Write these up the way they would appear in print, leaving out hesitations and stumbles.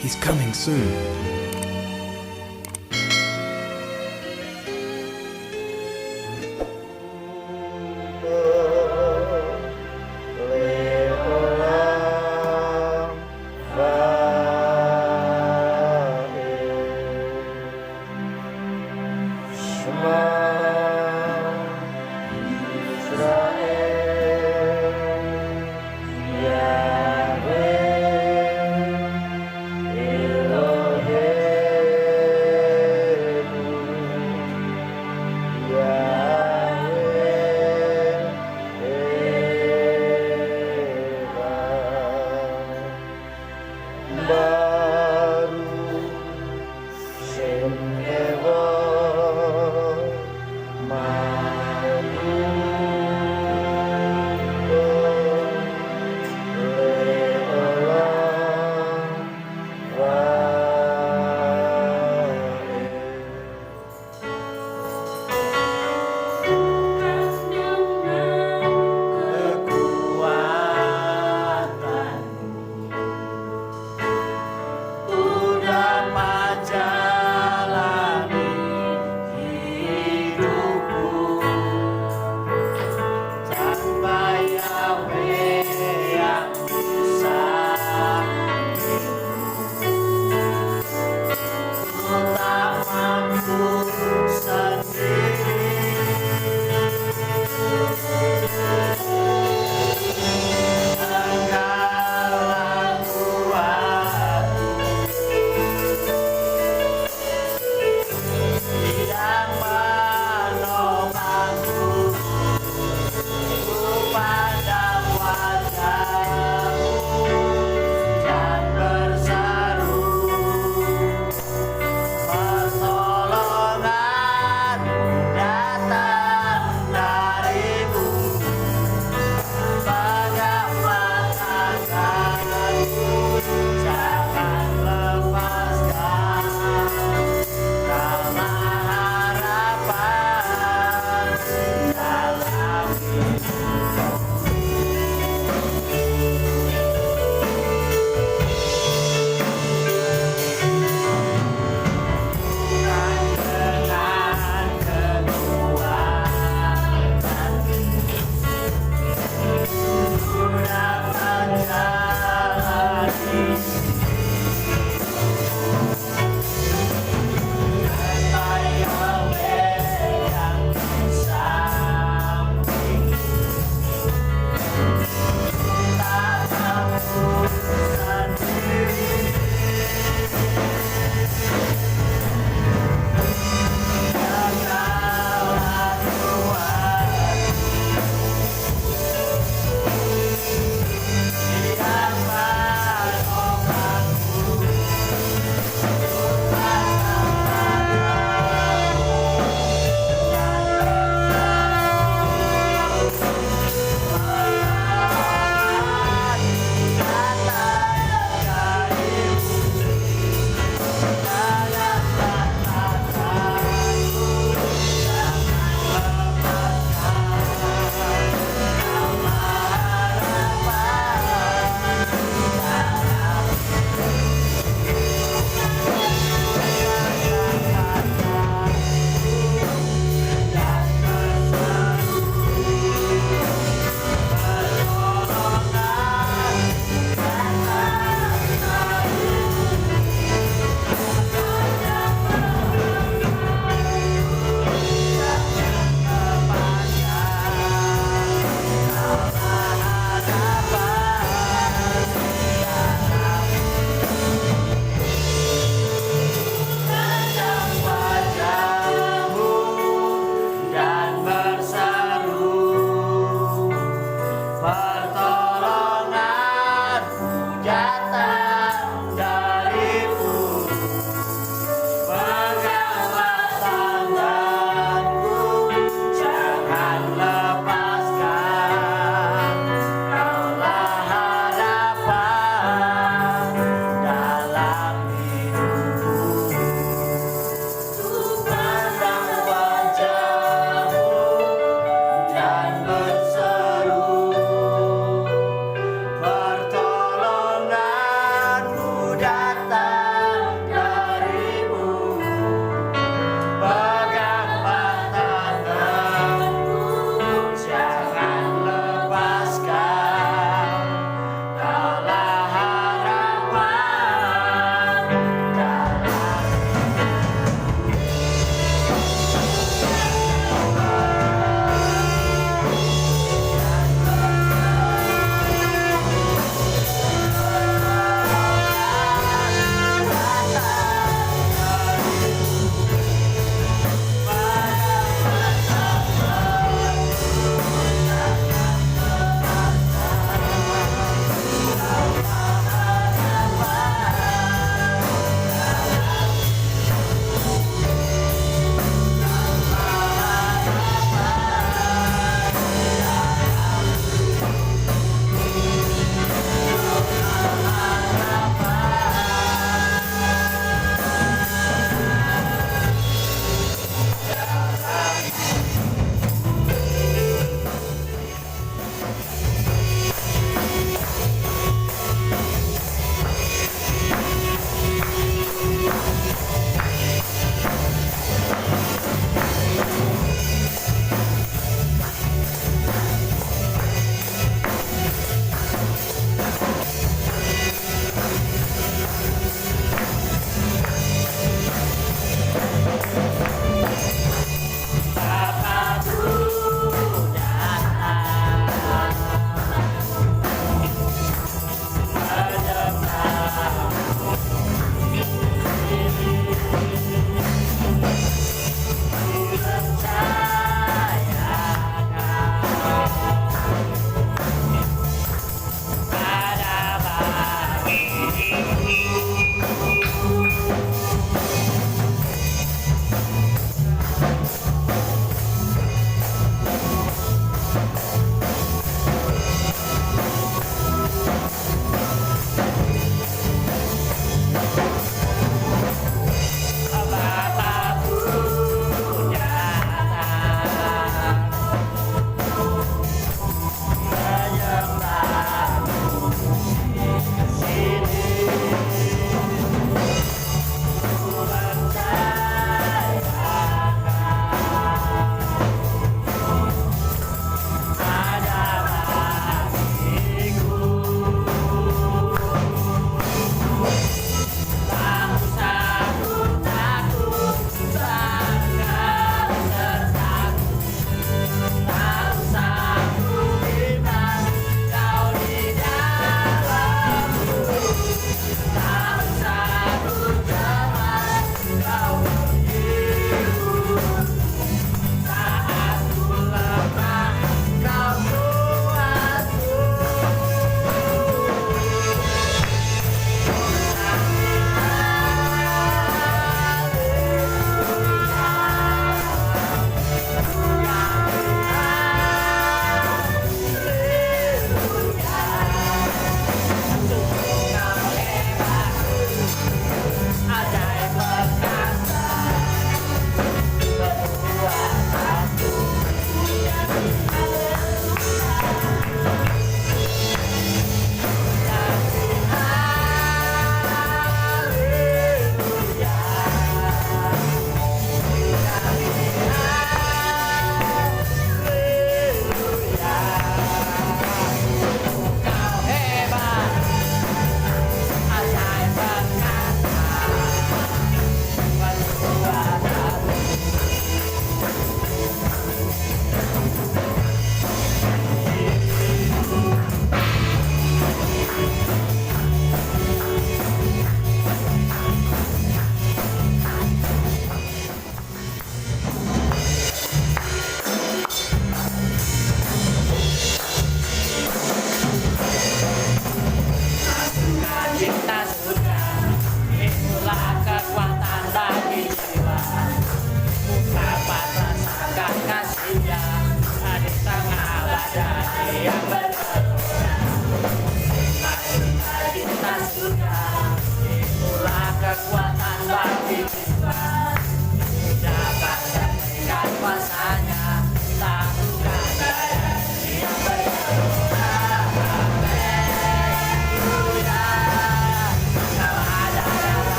He's coming soon. Yahweh Elohim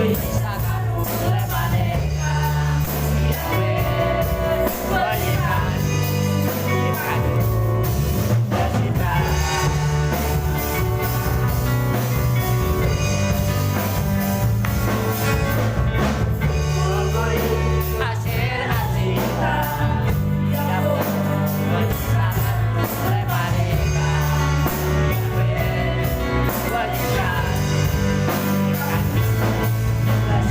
dipisahkan oleh mereka. Yahweh berikan padu bercinta. Hasil cinta yang dipisahkan oleh mereka. Yahweh berikan padu bercinta.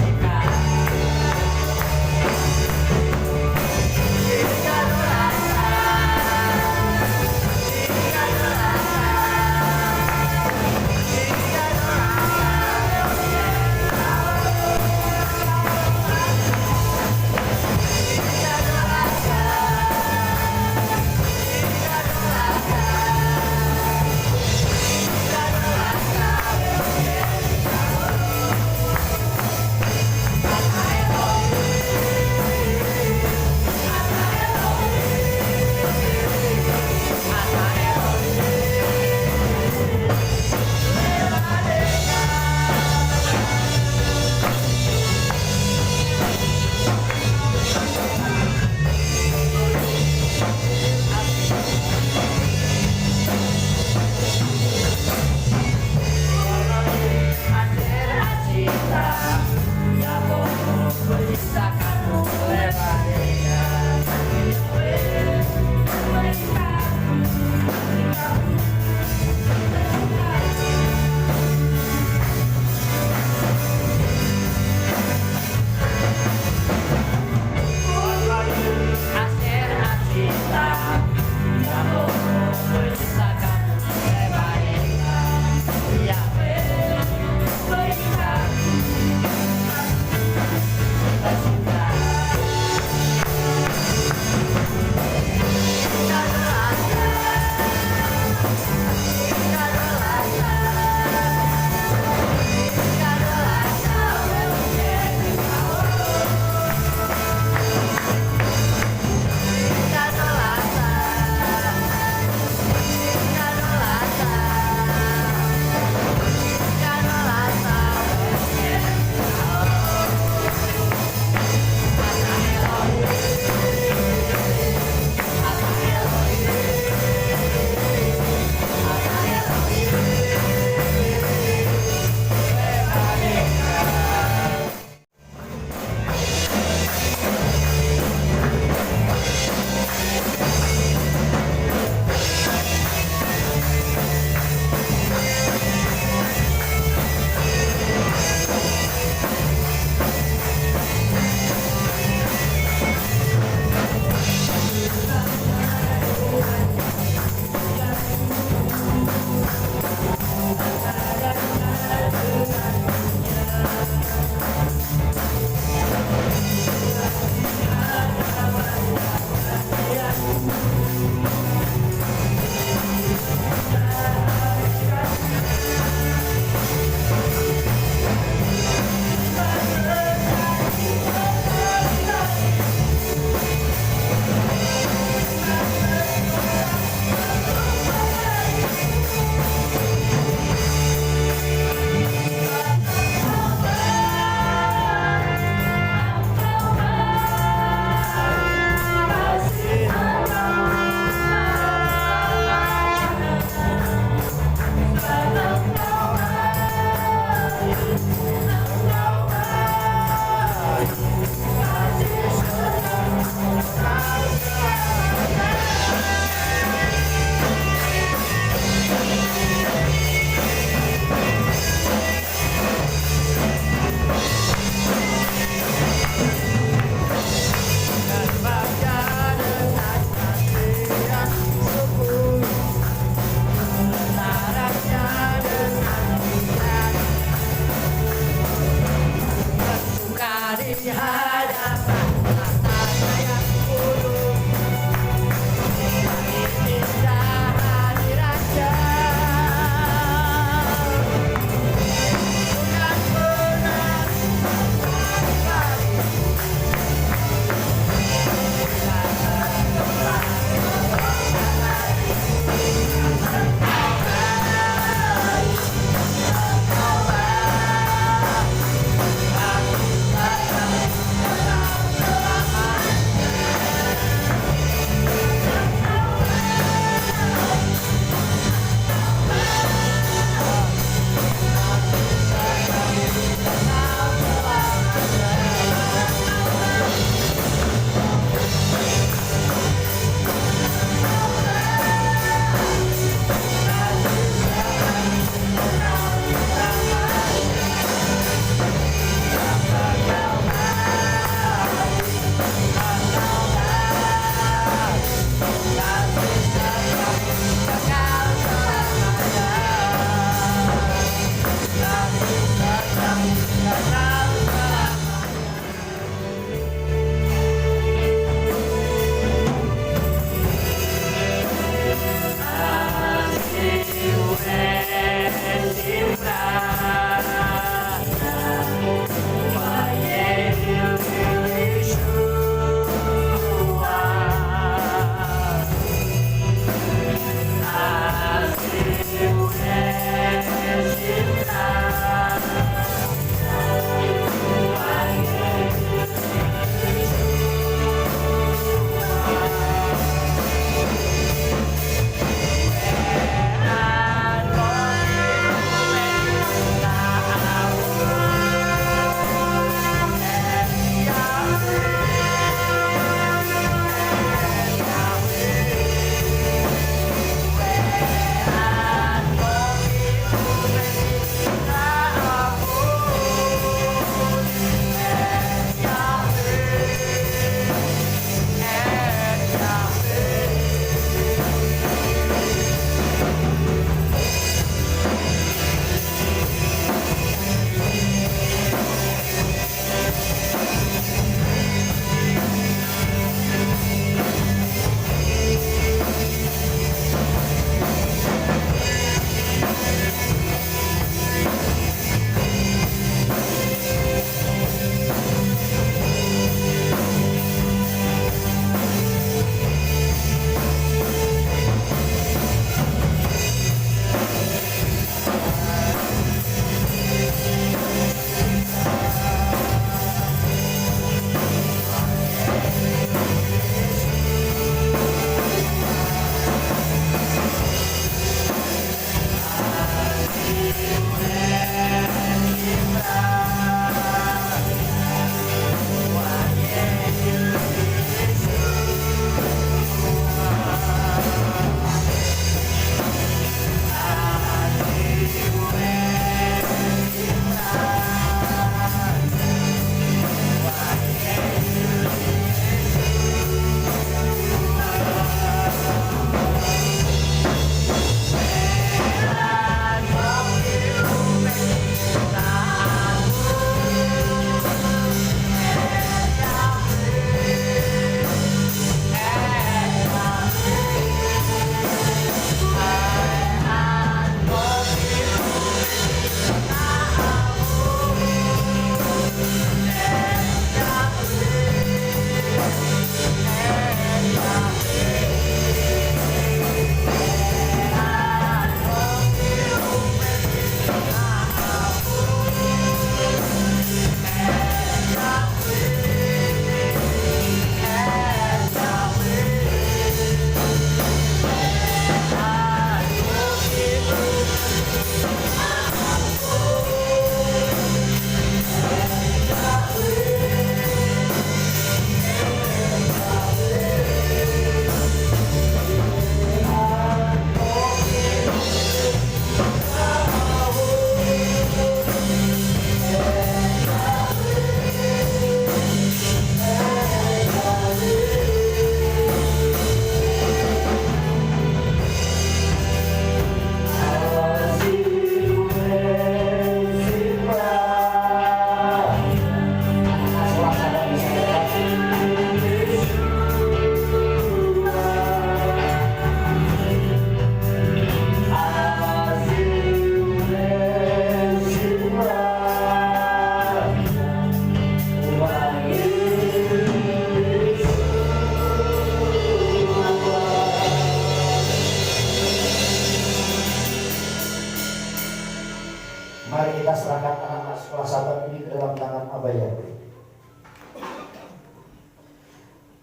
firman Aba Yahweh.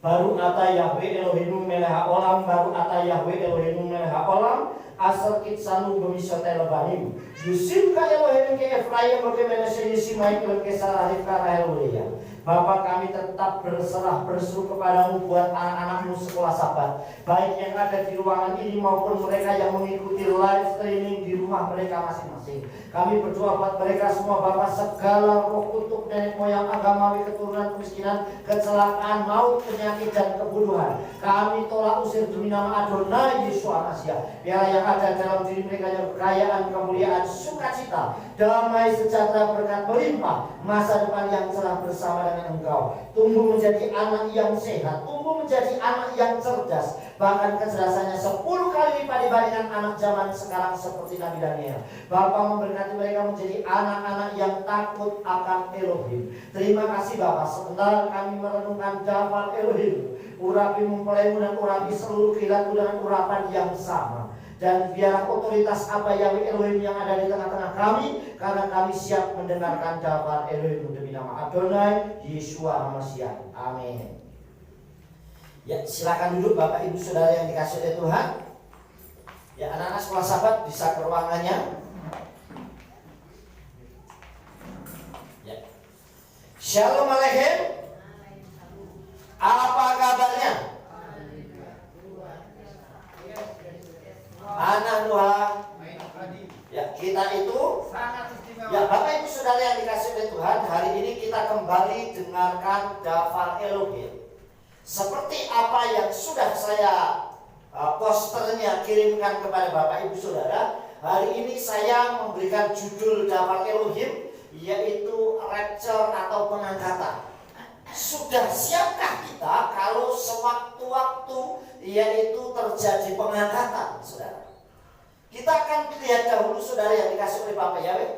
Baru ata Yahweh Elohim melech haolam, baru ata Yahweh Elohim melech haolam, asal kitsanu bemisote lebanim. Yusim ka Elohim ke Efraim bagaimana seyisimai ke Sarahif ka Rahel. Bapa, kami tetap berserah berseru kepadamu buat anak-anakmu sekolah Sabat, baik yang ada di ruangan ini maupun mereka yang mengikuti live streaming di rumah mereka masing-masing. Kami berdoa buat mereka semua Bapa, segala roh kutuk nenek moyang agamawi, keturunan kemiskinan, kecelakaan, maut, penyakit dan kebunuhan kami tolak usir demi nama Adonai Yeshua Mashiach. Biarlah yang ada dalam diri mereka yang kekayaan, kemuliaan, sukacita, damai, sejahtera, berkat melimpah, masa depan yang cerah bersama dengan Engkau. Tumbuh menjadi anak yang sehat, tumbuh menjadi anak yang cerdas, bahkan kecerdasannya 10 kali lipat dibandingkan anak zaman sekarang seperti Nabi Daniel. Bapa, memberkati mereka menjadi anak-anak yang takut akan Elohim. Terima kasih Bapa, sebentar kami merenungkan Dafar Elohim, urapi mempelaimu dan urapi seluruh kilatmu dengan urapan yang sama. Dan biarlah otoritas Aba Yahweh Elohim yang ada di tengah-tengah kami, karena kami siap mendengarkan Dafar Elohim demi nama Adonai Yeshua Mashiach. Amin. Ya, silakan duduk Bapak Ibu Saudara yang dikasihi oleh Tuhan. Ya, anak-anak sekolah Sabat bisa ke ruangannya. Ya. Shalom Aleichem. Apa kabarnya? Anak Tuhan. Ya, kita itu ya Bapak Ibu Saudara yang dikasihi oleh Tuhan, hari ini kita kembali dengarkan Dafar Elohim. Seperti apa yang sudah saya posternya kirimkan kepada Bapak Ibu Saudara, hari ini saya memberikan judul Dafar Elohim, yaitu rapture atau pengangkatan. Sudah siapkah kita kalau sewaktu-waktu yaitu terjadi pengangkatan, Saudara? Kita akan lihat dahulu Saudara yang dikasih oleh Bapak Yahweh.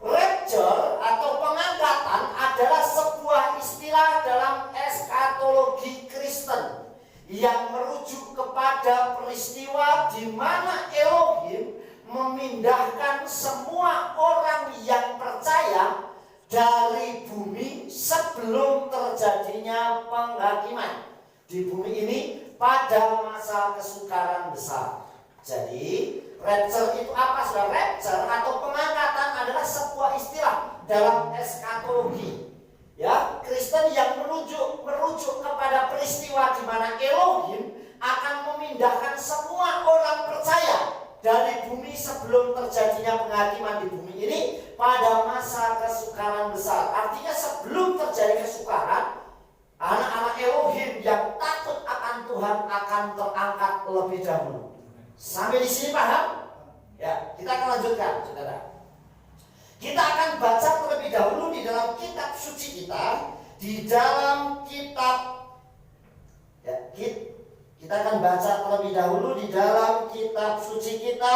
Rapture atau pengangkatan adalah sebuah istilah dalam eskatologi Kristen yang merujuk kepada peristiwa di mana Elohim memindahkan semua orang yang percaya dari bumi sebelum terjadinya penghakiman di bumi ini pada masa kesukaran besar. Jadi rapture itu apa? Sudah, rapture atau pengangkatan adalah sebuah istilah dalam eskatologi. Ya, Kristen yang merujuk kepada peristiwa di mana Elohim akan memindahkan semua orang percaya dari bumi sebelum terjadinya penghakiman di bumi ini pada masa kesukaran besar. Artinya sebelum terjadi kesukaran, anak-anak Elohim yang takut akan Tuhan akan terangkat lebih dahulu. Sampai di sini paham? Ya, kita akan lanjutkan, Saudara. Kita akan baca terlebih dahulu di dalam kitab suci kita, di dalam kitab ya, kita akan baca terlebih dahulu di dalam kitab suci kita,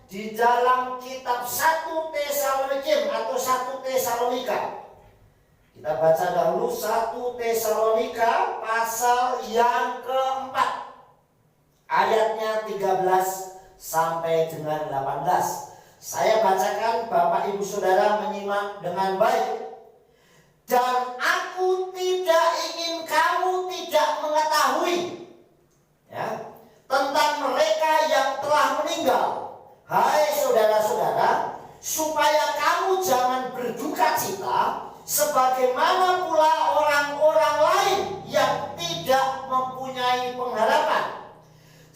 di dalam kitab 1 Tesalonika atau 1 Tesalonika. Kita baca dahulu 1 Tesalonika pasal yang keempat, ayatnya 13 sampai dengan 18. Saya bacakan, Bapak Ibu Saudara menyimak dengan baik. Dan aku tidak ingin kamu tidak mengetahui ya, tentang mereka yang telah meninggal, hai saudara-saudara, supaya kamu jangan berduka cita sebagaimana pula orang-orang lain yang tidak mempunyai pengharapan.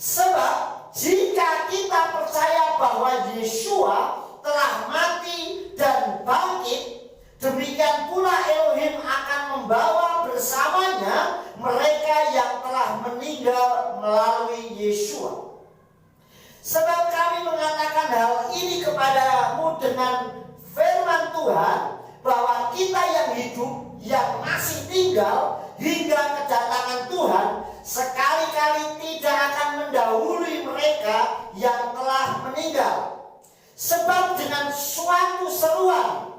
Sebab jika kita percaya bahwa Yeshua telah mati dan bangkit, demikian pula Elohim akan membawa bersamanya mereka yang telah meninggal melalui Yeshua. Sebab kami mengatakan hal ini kepadamu dengan firman Tuhan, bahwa kita yang hidup, yang masih tinggal hingga kedatangan Tuhan, sekali-kali tidak akan mendahului mereka yang telah meninggal. Sebab dengan suatu seruan,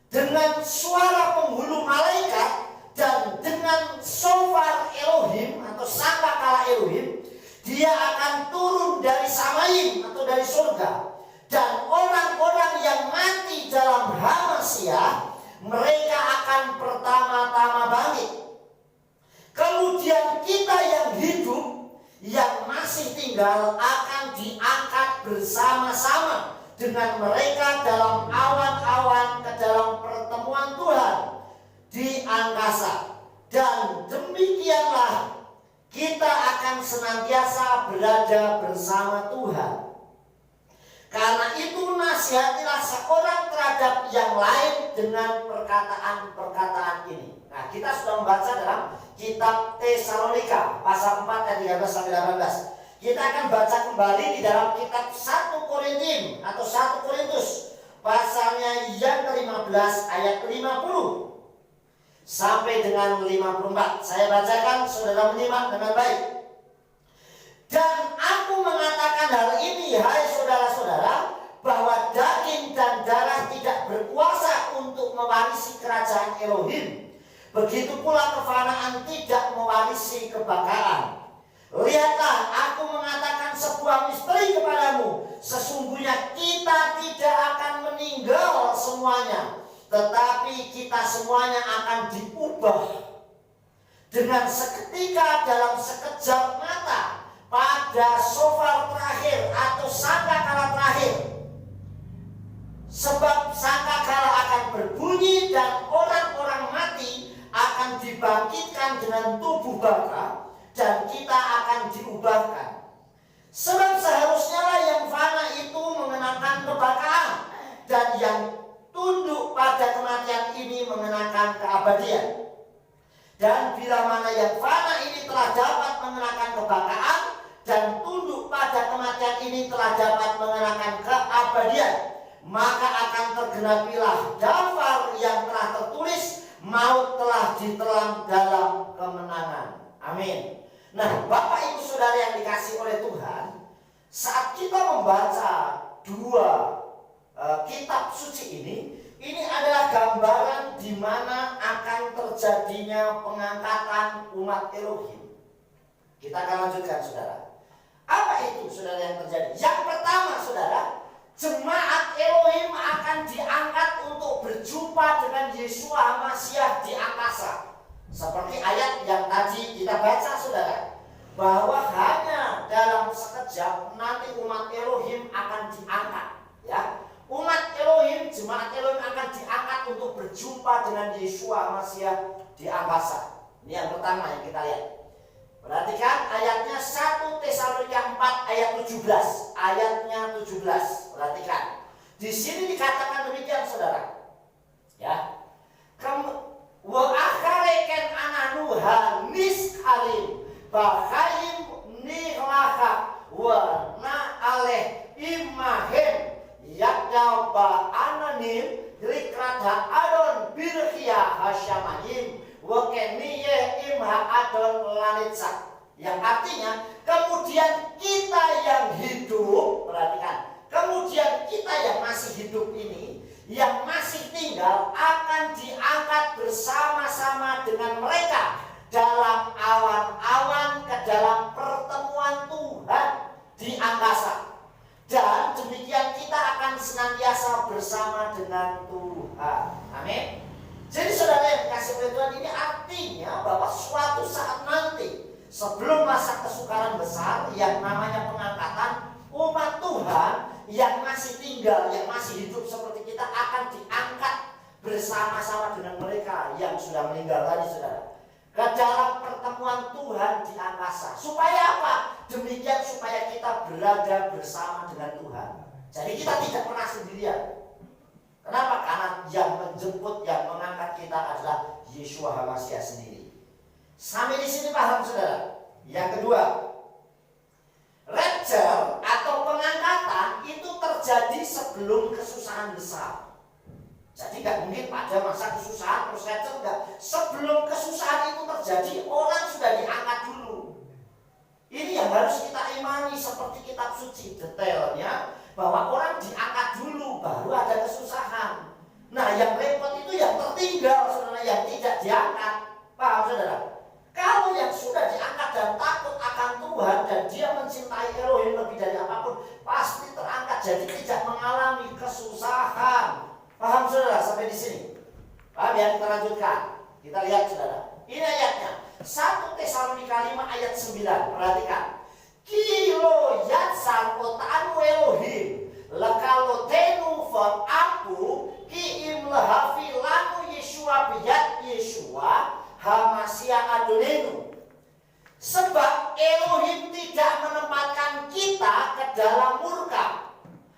dengan suara penghulu malaikat, dan dengan shofar Elohim atau sangkakala Elohim, dia akan turun dari Samayim atau dari surga. Dan orang-orang yang mati dalam Hamasya, mereka dengan mereka dalam awan-awan ke dalam pertemuan Tuhan di angkasa. Dan demikianlah kita akan senantiasa berada bersama Tuhan. Karena itu nasihatilah seorang terhadap yang lain dengan perkataan-perkataan ini. Nah, kita sudah membaca dalam kitab Tesalonika pasal 4 ayat 13 sampai 18. Kita akan baca kembali di dalam kitab 1 Korintus atau 1 Korintus pasalnya yang ke-15 ayat 50 sampai dengan 54. Saya bacakan, saudara menyimak dengan baik. Dan aku mengatakan hal ini, hai saudara-saudara, bahwa daging dan darah tidak berkuasa untuk mewarisi kerajaan Elohim. Begitu pula kefanaan tidak mewarisi kebakaran. Lihatlah, aku mengatakan sebuah misteri kepadamu. Sesungguhnya kita tidak akan meninggal semuanya, tetapi kita semuanya akan diubah dengan seketika, dalam sekejap mata, pada shofar terakhir atau sangkakala terakhir. Sebab sangkakala akan berbunyi dan orang-orang mati akan dibangkitkan dengan tubuh baka, dan kita akan diubahkan. Sebab seharusnya lah yang fana itu mengenakan kebakaran, dan yang tunduk pada kematian ini mengenakan keabadian. Dan bila mana yang fana ini telah dapat mengenakan kebakaran dan tunduk pada kematian ini telah dapat mengenakan keabadian, maka akan tergenapilah daftar yang telah tertulis, maut telah ditelan dalam kemenangan. Amin. Nah, Bapak Ibu Saudara yang dikasihi oleh Tuhan, saat kita membaca dua kitab suci ini adalah gambaran di mana akan terjadinya pengangkatan umat Elohim. Kita akan lanjutkan, saudara. Apa itu, saudara, yang terjadi? Yang pertama, saudara, jemaat Elohim akan diangkat untuk berjumpa dengan Yeshua HaMashiach di angkasa. Seperti ayat yang tadi kita baca, saudara, bahwa hanya dalam sekejap nanti umat Elohim akan diangkat, ya. Umat Elohim, jemaat Elohim akan diangkat untuk berjumpa dengan Yeshua HaMashiach di angkasa. Ini yang pertama yang kita lihat. Perhatikan ayatnya 1 Tesalonika 4 ayat 17. Ayatnya 17. Perhatikan. Di sini dikatakan demikian, saudara. Ya. Wa akhareken ananuha niskalim bahayim nihlaha wa na'aleh imahem yakda ba ananim rikrada adon birkhia hasyamayim wa keniye imha adon lanitsa. Yang artinya kemudian kita yang hidup, perhatikan, kemudian kita yang masih hidup ini, yang masih tinggal akan diangkat bersama-sama dengan mereka dalam awan-awan ke dalam pertemuan Tuhan di angkasa. Dan demikian kita akan senantiasa bersama dengan Tuhan. Amin. Jadi saudara yang dikasih oleh Tuhan, ini artinya bahwa suatu saat nanti sebelum masa kesukaran besar yang namanya pengangkatan, umat Tuhan yang masih tinggal, yang masih hidup seperti kita akan diangkat bersama-sama dengan mereka yang sudah meninggal tadi, saudara, ke dalam pertemuan Tuhan di angkasa. Supaya apa? Demikian supaya kita berada bersama dengan Tuhan. Jadi kita tidak pernah sendirian. Kenapa? Karena yang menjemput, yang mengangkat kita adalah Yeshua HaMashiach sendiri. Sampai di sini paham, saudara? Yang kedua, rapture atau pengangkatan itu terjadi sebelum kesusahan besar. Jadi nggak mungkin pada masa kesusahan terus rapture, enggak. Sebelum kesusahan itu terjadi, orang sudah diangkat dulu. Ini yang harus kita imani seperti kitab suci, detailnya bahwa orang diangkat dulu baru ada kesusahan. Nah, yang repot itu yang tertinggal, saudara, yang tidak diangkat. Paham, saudara? Kalau yang sudah diangkat dan takut akan Tuhan dan dia mencintai Elohim lebih dari apapun, pasti terangkat, jadi tidak mengalami kesusahan. Paham, saudara, sampai di sini? Paham ya? Kita lanjutkan. Kita lihat, saudara. Ini ayatnya. 1 Tesalonika 5 ayat 9. Perhatikan. Kilo yatsan otanu Elohim Lekalotenu von aku ki im lehafi lanu Yeshua biyat Yeshua hamasia adonenu. Sebab Elohim tidak menempatkan kita ke dalam murka,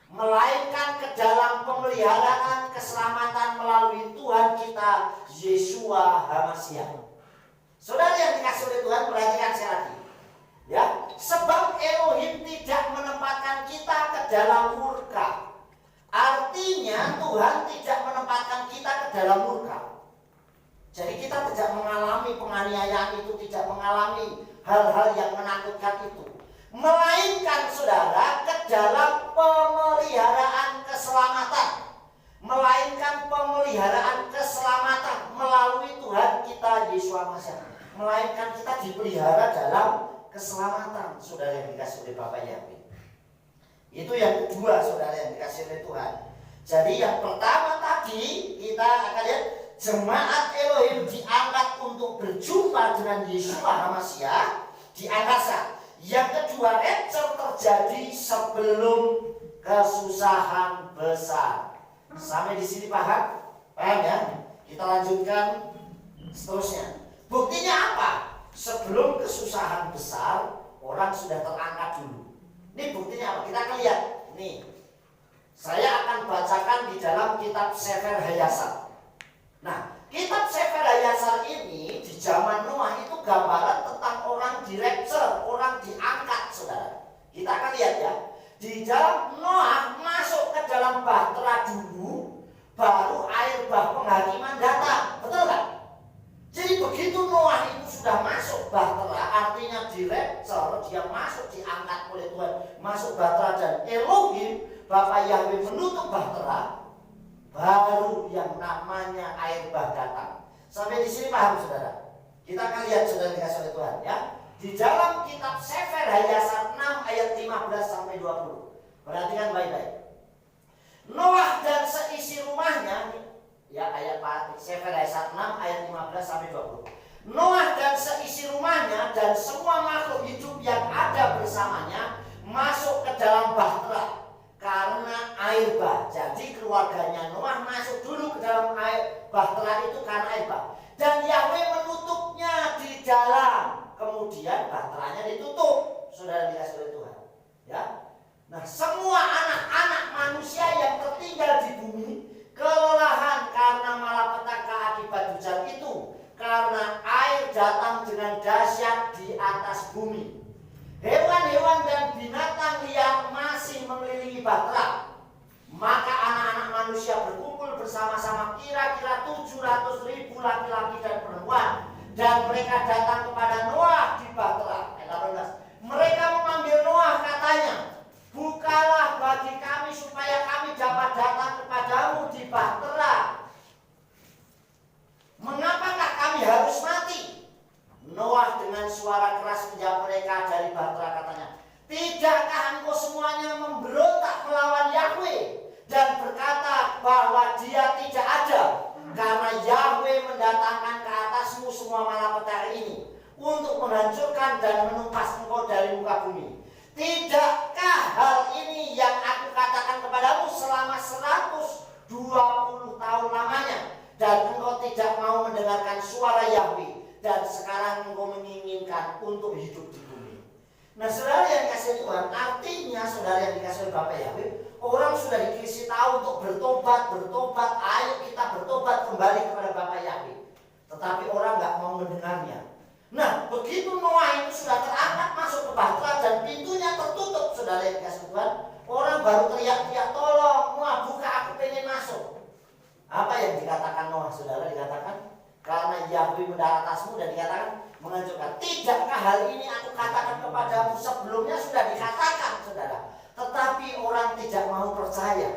melainkan ke dalam pemeliharaan keselamatan melalui Tuhan kita Yeshua hamasia. Saudara yang dikasih oleh Tuhan, perhatikan sekali lagi. Ya, sebab Elohim tidak menempatkan kita ke dalam murka. Artinya Tuhan tidak menempatkan kita ke dalam murka. Jadi kita tidak mengalami penganiayaan itu, tidak mengalami hal-hal yang menakutkan itu. Melainkan saudara ke dalam pemeliharaan keselamatan. Melainkan pemeliharaan keselamatan melalui Tuhan kita Yesus Kristus. Melainkan kita dipelihara dalam keselamatan, saudara yang dikasih oleh Bapak Yahweh. Itu yang kedua, saudara yang dikasih oleh Tuhan. Jadi yang pertama tadi kita akan lihat jemaat Elohim diangkat untuk berjumpa dengan Yeshua HaMashiach di angkasa. Yang kedua, rapture terjadi sebelum kesusahan besar. Sampai di sini paham? Paham ya? Kita lanjutkan seterusnya. Buktinya apa? Sebelum kesusahan besar, orang sudah terangkat dulu. Ini buktinya apa? Kita akan lihat. Nih, saya akan bacakan di dalam kitab Sefer Hayasar. Nah, kitab Sefer Hayasar ini di zaman Noah itu gambaran tentang orang di rapture, orang diangkat, saudara. Kita akan lihat ya. Di dalam Noah masuk ke dalam bahtera dulu, baru air bah penghakiman datang. Betul nggak? Jadi begitu Noah itu sudah masuk bahtera, artinya di rapture, dia masuk diangkat oleh Tuhan, masuk bahtera, dan Elohim Bapak Yahweh menutup bahtera, baru yang namanya air bah datang. Sampai di sini paham saudara? Kita akan lihat saudara dikasih oleh Tuhan ya. Di dalam kitab Sefer Hayasar 6 ayat 15 sampai 20. Perhatikan baik-baik. Noah dan seisi rumahnya, ya ayat Sefer Hayasar 6 ayat 15 sampai 20. Noah dan seisi rumahnya dan semua makhluk hidup yang ada bersamanya masuk ke dalam bahtera karena air bah. Jadi keluarganya Noah masuk dulu ke dalam air bahtera itu karena air bah. Dan Yahweh menutupnya di dalam. Kemudian bahteranya ditutup. Saudara dikasih oleh Tuhan. Ya. Nah, semua anak-anak manusia yang tertinggal di bumi kelelahan karena malapetaka akibat hujan itu, karena air datang dengan dahsyat di atas bumi. Hewan-hewan dan binatang liar masih mengelilingi bahtera. Maka anak-anak manusia berkumpul bersama-sama kira-kira 700.000 laki-laki dan perempuan, dan mereka datang kepada Noah di bahtera. Ayat 18. Mereka memanggil Noah, katanya, bukalah bagi kami supaya kami dapat datang kepadamu di bahtera. Mengapakah kami harus mati? Noah dengan suara keras menjawab mereka dari bahtera, katanya, tidakkah engkau semuanya memberontak melawan Yahweh dan berkata bahwa dia tidak ada, karena Yahweh mendatangkan ke atasmu semua malapetaka ini untuk menghancurkan dan menumpas engkau dari muka bumi. Tidakkah hal ini yang aku katakan kepadamu selama 120 tahun lamanya, dan engkau tidak mau mendengarkan suara Yahweh, dan sekarang engkau menginginkan untuk hidup di bumi. Nah, saudara yang dikasih Tuhan, artinya saudara yang dikasih oleh Bapak Yahweh, orang sudah dikasih tahu untuk bertobat, ayo kita bertobat kembali kepada Bapak Yahweh. Tetapi orang nggak mau mendengarnya. Nah, begitu Noah itu sudah terangkat masuk ke bahtera dan pintunya tertutup, saudara yang dikasih Tuhan, orang baru teriak-teriak, tolong Noah buka, aku pengen masuk. Apa yang dikatakan Noah, saudara? Dikatakan karena Yahweh mendarat atasmu, dan dikatakan menghancurkan. Tidakkah hal ini aku katakan kepadamu? Sebelumnya sudah dikatakan, saudara, tetapi orang tidak mau percaya.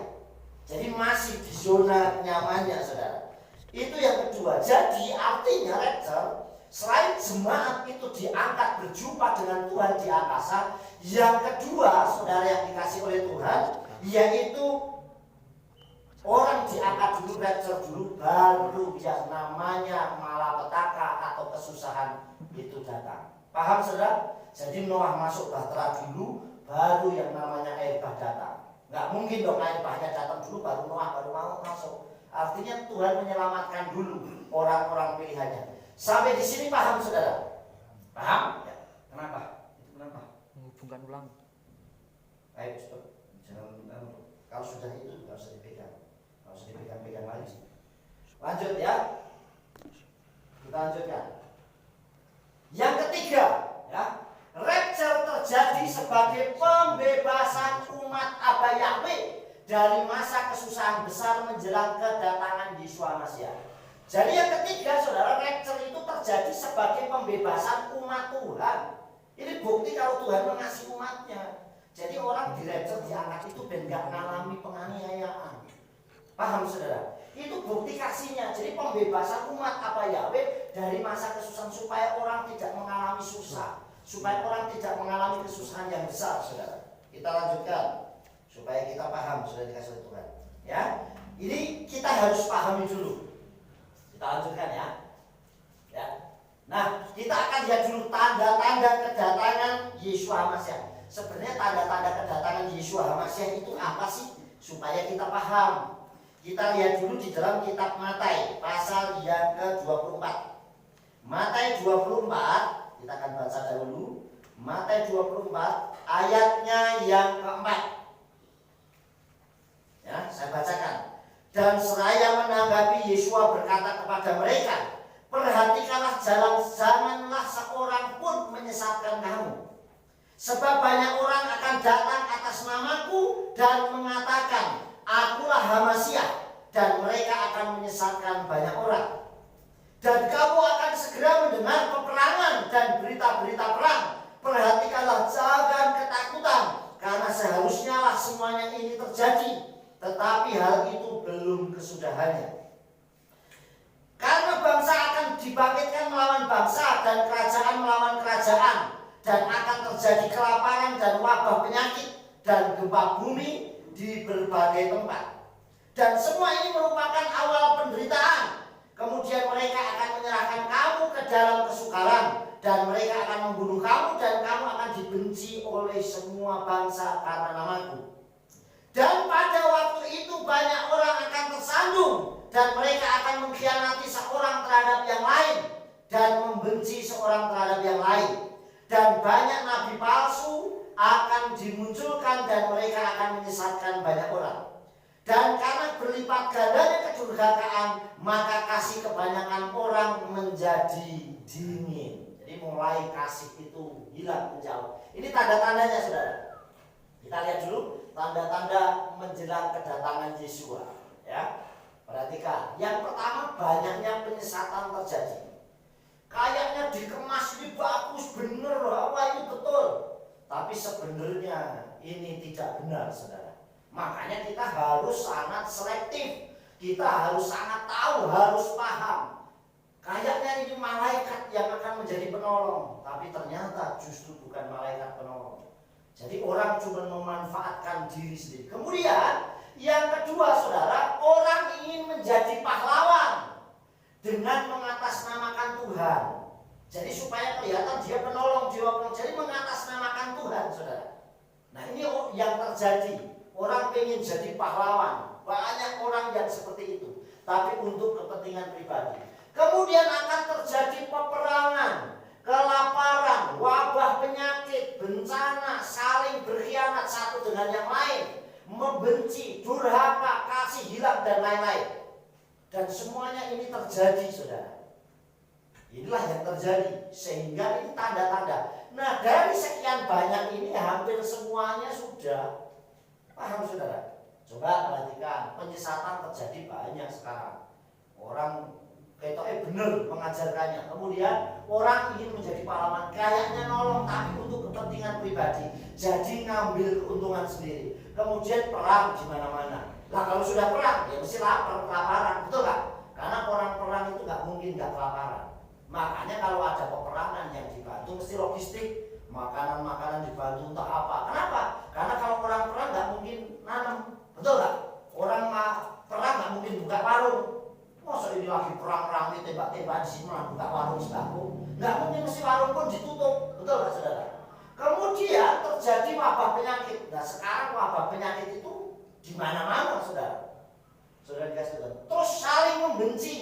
Jadi masih di zona nyamannya, saudara. Itu yang kedua. Jadi artinya rapture, selain jemaat itu diangkat berjumpa dengan Tuhan di angkasa, yang kedua, saudara yang dikasih oleh Tuhan, yaitu orang diangkat dulu, rapture dulu, baru yang namanya malapetaka atau kesusahan itu datang. Paham saudara? Jadi Noah masuk bahtera dulu, baru yang namanya air bah datang. Nggak mungkin dong air bahnya datang dulu baru Noah baru mau masuk. Artinya Tuhan menyelamatkan dulu orang-orang pilihannya. Sampai di sini paham saudara? Paham? Ya. Kenapa? Itu kenapa? Menghubungkan ulang. Ayo stop. Jangan kalau sudah itu nggak usah dipegang. Nggak usah dipegang-pegang lagi. Lanjut ya. Kita lanjutkan. Yang ketiga, ya. Rapture terjadi sebagai pembebasan umat Aba Yahweh dari masa kesusahan besar menjelang kedatangan Yeshua Mashiach. Jadi yang ketiga, saudara, rapture itu terjadi sebagai pembebasan umat Tuhan. Ini bukti kalau Tuhan mengasihi umatnya. Jadi orang di rapture diangkat itu ben gak mengalami penganiayaan. Paham saudara? Itu bukti kasihnya. Jadi pembebasan umat Aba Yahweh dari masa kesusahan supaya orang tidak mengalami susah. Supaya orang tidak mengalami kesusahan yang besar, saudara. Kita lanjutkan supaya kita paham, sudah dikasih oleh Tuhan. Ya, ini kita harus pahami dulu. Kita lanjutkan ya. Ya. Nah, kita akan lihat dulu tanda-tanda kedatangan Yeshua Mashiach. Sebenarnya tanda-tanda kedatangan Yeshua Mashiach itu apa sih? Supaya kita paham. Kita lihat dulu di dalam kitab Matai pasal yang ke-24. Matai 24. Kita akan baca dahulu Matai 24 ayatnya yang keempat. Ya, saya bacakan. Dan seraya menanggapi Yeshua berkata kepada mereka, perhatikanlah jalan, janganlah seorang pun menyesatkan kamu. Sebab banyak orang akan datang atas namaku dan mengatakan, akulah Hamasiah, dan mereka akan menyesatkan banyak orang. Dan kamu akan segera mendengar peperangan dan berita-berita perang. Perhatikanlah, jangan ketakutan, karena seharusnya lah semuanya ini terjadi. Tetapi hal itu belum kesudahannya. Karena bangsa akan dibangkitkan melawan bangsa dan kerajaan melawan kerajaan. Dan akan terjadi kelaparan dan wabah penyakit dan gempa bumi di berbagai tempat. Dan semua ini merupakan awal penderitaan. Kemudian mereka akan menyerahkan kamu ke dalam kesukaran, dan mereka akan membunuh kamu, dan kamu akan dibenci oleh semua bangsa karena namaku. Dan pada waktu itu banyak orang akan tersandung, dan mereka akan mengkhianati seorang terhadap yang lain, dan membenci seorang terhadap yang lain. Dan banyak nabi palsu akan dimunculkan, dan mereka akan menyesatkan banyak orang. Dan karena berlipat gandanya kedurhakaan, maka kasih kebanyakan orang menjadi dingin. Jadi mulai kasih itu hilang menjauh. Ini tanda-tandanya, saudara. Kita lihat dulu tanda-tanda menjelang kedatangan Yeshua. Ya, perhatikan. Yang pertama, banyaknya penyesatan terjadi. Kayaknya dikemas ini bagus, bener, apa itu betul. Tapi sebenarnya ini tidak benar, saudara. Makanya kita harus sangat selektif. Kita harus sangat tahu, harus paham. Kayaknya ini malaikat yang akan menjadi penolong, tapi ternyata justru bukan malaikat penolong. Jadi orang cuma memanfaatkan diri sendiri. Kemudian yang kedua, saudara, orang ingin menjadi pahlawan dengan mengatasnamakan Tuhan. Jadi supaya kelihatan dia penolong, jadi mengatasnamakan Tuhan, saudara. Nah, ini yang terjadi. Orang ingin jadi pahlawan. Banyak orang yang seperti itu, tapi untuk kepentingan pribadi. Kemudian akan terjadi peperangan, kelaparan, wabah penyakit, bencana, saling berkhianat satu dengan yang lain, membenci, durhaka, kasih hilang, dan lain-lain. Dan semuanya ini terjadi, saudara. Inilah yang terjadi, sehingga ini tanda-tanda. Nah, dari sekian banyak ini hampir semuanya sudah paham, saudara. Coba perhatikan, penyesatan terjadi banyak sekarang. Orang ketoknya benar mengajarkannya. Kemudian orang ingin menjadi pahlawan, kayaknya nolong tapi untuk kepentingan pribadi. Jadi ngambil keuntungan sendiri. Kemudian perang di mana-mana. Lah kalau sudah perang, ya mesti lapar, kelaparan, betul nggak? Karena orang perang itu nggak mungkin nggak kelaparan. Makanya kalau ada peperangan yang dibantu mesti logistik. Makanan-makanan dibantu untuk apa? Kenapa? Karena kalau orang perang nggak mungkin nanam, betul nggak? Orang perang nggak mungkin buka warung. Masa ini lagi perang-perang ini tembak-tembak di sini buka warung sembako? Nggak mungkin, mesti warung pun ditutup, betul nggak, saudara? Kemudian terjadi wabah penyakit. Nah, sekarang wabah penyakit itu Di mana-mana, saudara. Saudara dikasih Tuhan. Terus saling membenci.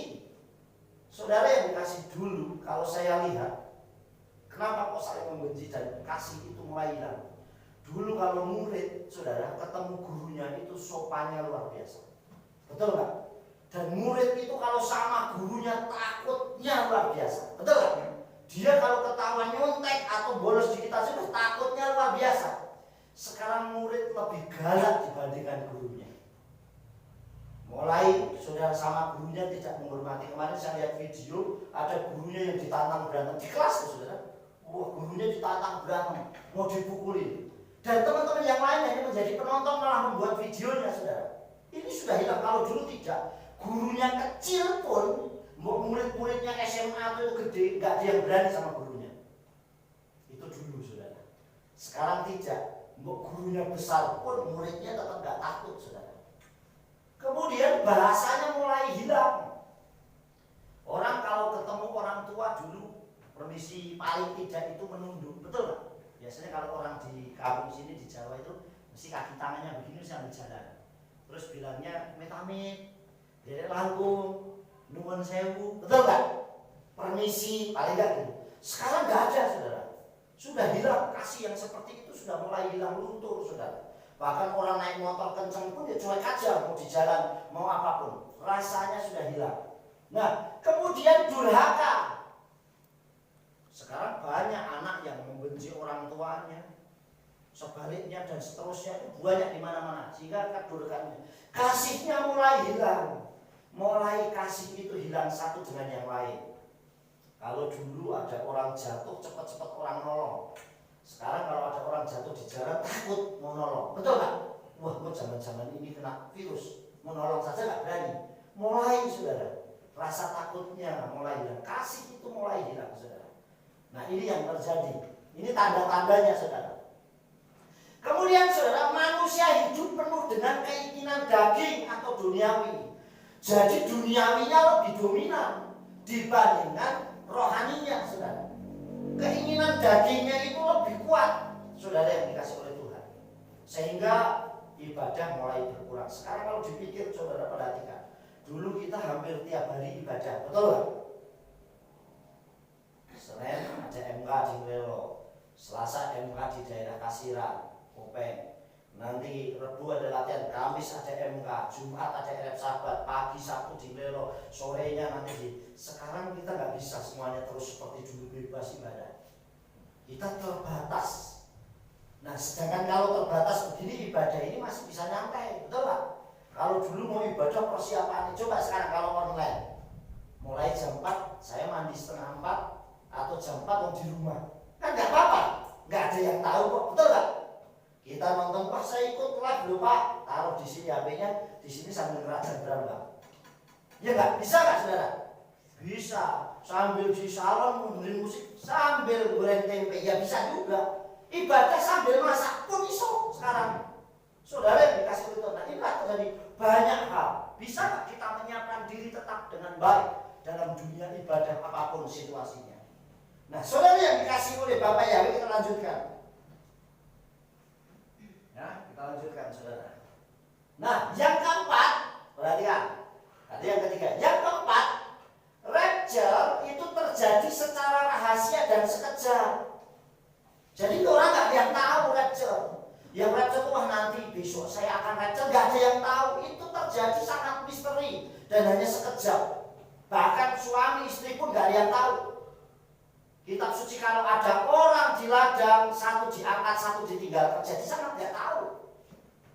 Saudara yang dikasih dulu, kalau saya lihat, kenapa kok saling membenci dan kasih itu mulai hilang? Dulu kalau murid, saudara, ketemu gurunya itu sopannya luar biasa. Betul nggak? Dan murid itu kalau sama gurunya takutnya luar biasa. Betul nggak? Dia kalau ketahuan nyontek atau bolos di kita sudah takutnya luar biasa. Sekarang murid lebih galak dibandingkan gurunya. Mulai saudara sama gurunya tidak menghormati. Kemarin saya lihat video, ada gurunya yang ditantang berantem di kelas, saudara. Wah, gurunya ditantang berantem, mau dipukulin. Dan teman-teman yang lainnya yang menjadi penonton malah membuat videonya, saudara. Ini sudah hilang. Kalau dulu tidak, gurunya kecil pun, murid-muridnya SMA itu gede, nggak ada yang berani sama gurunya. Itu dulu, saudara. Sekarang tidak, gurunya besar pun muridnya tetap nggak takut, saudara. Kemudian bahasanya mulai hilang. Orang kalau ketemu orang tua dulu, permisi paling tidak itu menunduk, betul nggak? Biasanya kalau orang di kampung sini di Jawa itu mesti kaki tangannya begini sambil jalan. Terus bilangnya amit-amit, dedek langkung, nuwun sewu, betul nggak? Permisi paling nggak gitu. Sekarang nggak ada, saudara. Sudah hilang, kasih yang seperti itu sudah mulai hilang, luntur, saudara. Bahkan orang naik motor kenceng pun ya cuek aja, mau di jalan, mau apapun, rasanya sudah hilang. Nah, kemudian durhaka. Sekarang banyak anak yang membenci orang tuanya, sebaliknya dan seterusnya itu banyak di mana-mana. Sehingga kedurhakannya, kasihnya mulai hilang. Mulai kasih itu hilang satu dengan yang lain. Kalau dulu ada orang jatuh, cepat-cepat orang nolong. Sekarang kalau ada orang jatuh di jalan, takut mau nolong. Betul nggak? Wah, kok zaman-zaman ini kena virus, mau nolong saja nggak berani. Mulai, saudara, rasa takutnya mulai hilang. Kasih itu mulai hilang, saudara. Nah, ini yang terjadi. Ini tanda-tandanya, saudara. Kemudian, saudara, manusia hidup penuh dengan keinginan daging atau duniawi. Jadi duniawinya lebih dominan dibandingkan rohaninya, saudara. Keinginan dagingnya itu lebih kuat, saudara, yang dikasih oleh Tuhan. Sehingga ibadah mulai berkurang. Sekarang kalau dipikir, saudara perhatikan, dulu kita hampir tiap hari ibadah, betul nggak? Senin ada MK di Lelo, Selasa MK di daerah Kasiran, Kopeng. Nanti Rebu ada latihan, Kamis ada MK, Jumat ada RF Sahabat, pagi Sabtu di Lelo, sorenya nanti di. Sekarang kita nggak bisa semuanya terus seperti dulu bebas ibadah. Kita terbatas. Nah, sedangkan kalau terbatas begini, ibadah ini masih bisa nyantai, betul nggak? Kalau dulu mau ibadah persiapannya, coba sekarang kalau online, mulai jam 4, saya mandi setengah 4 atau jam 4 mau di rumah, kan nggak apa-apa, nggak ada yang tahu kok, betul nggak? Kita nonton, Pak saya ikut live dulu Pak, taruh di sini HP-nya, di sini sambil ngerajan berapa? Ya nggak bisa nggak, saudara? Bisa, sambil di salon dengerin musik, sambil goreng tempe, ya bisa juga. Ibadah sambil masak pun iso sekarang. Saudara yang dikasih itu, nah inilah terjadi banyak hal. Bisa nggak kita menyiapkan diri tetap dengan baik dalam dunia ibadah apapun situasinya? Nah, saudara yang dikasih oleh Bapak Yahweh, kita lanjutkan. Ya, kita lanjutkan, saudara. Nah, yang keempat, perhatikan. Tadi yang ketiga, yang keempat, rapture itu terjadi secara rahasia dan sekejap. Jadi orang nggak ada yang tahu rapture. Yang rapture itu wah nanti besok saya akan rapture, nggak ada yang tahu. Itu terjadi sangat misteri dan hanya sekejap. Bahkan suami istri pun nggak ada yang tahu. Kitab suci kalau ada orang di ladang, satu diangkat, satu ditinggalkan, jadi sangat nggak tahu.